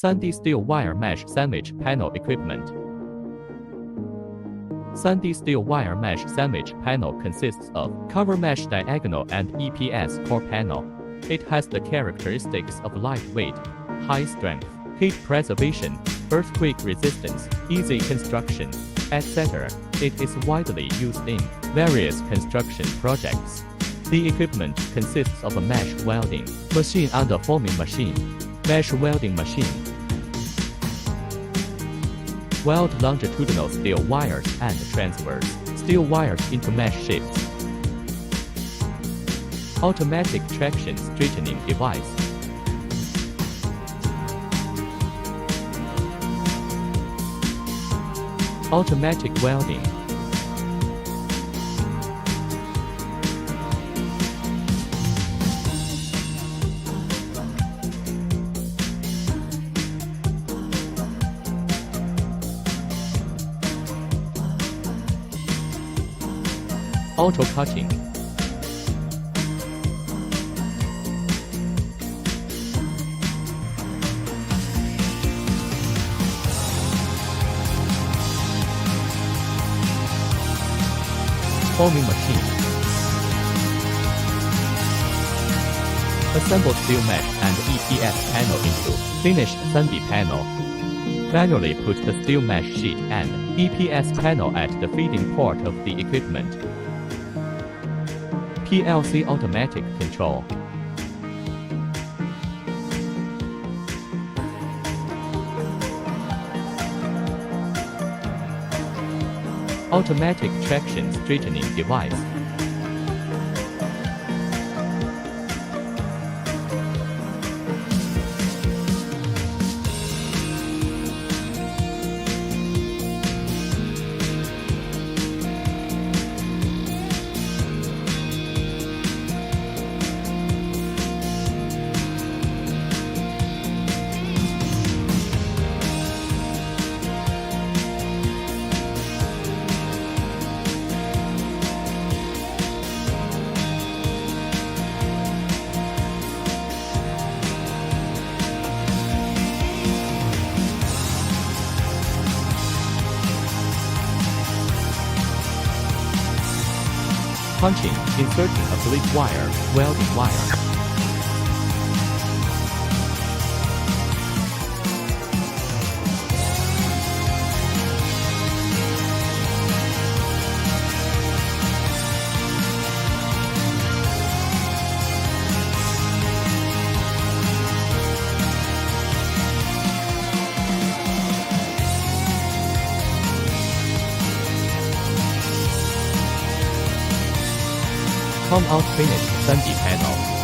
3D steel wire mesh sandwich panel equipment. 3D steel wire mesh sandwich panel consists of cover mesh diagonal and EPS core panel. It has the characteristics of lightweight, high strength, heat preservation, earthquake resistance, easy construction, etc. It is widely used in various construction projects. The equipment consists of a mesh welding machine and a forming machine. Mesh welding machine weld longitudinal steel wires and transverse steel wires into mesh shapes. Automatic traction straightening device. Automatic welding. Auto cutting. Forming machine. Assemble steel mesh and EPS panel into finished 3D panel. Manually put the steel mesh sheet and EPS panel at the feeding port of the equipment. PLC automatic control. Automatic traction straightening device. Punching, inserting a bleed wire, welding wire. Come out finished 3D panel.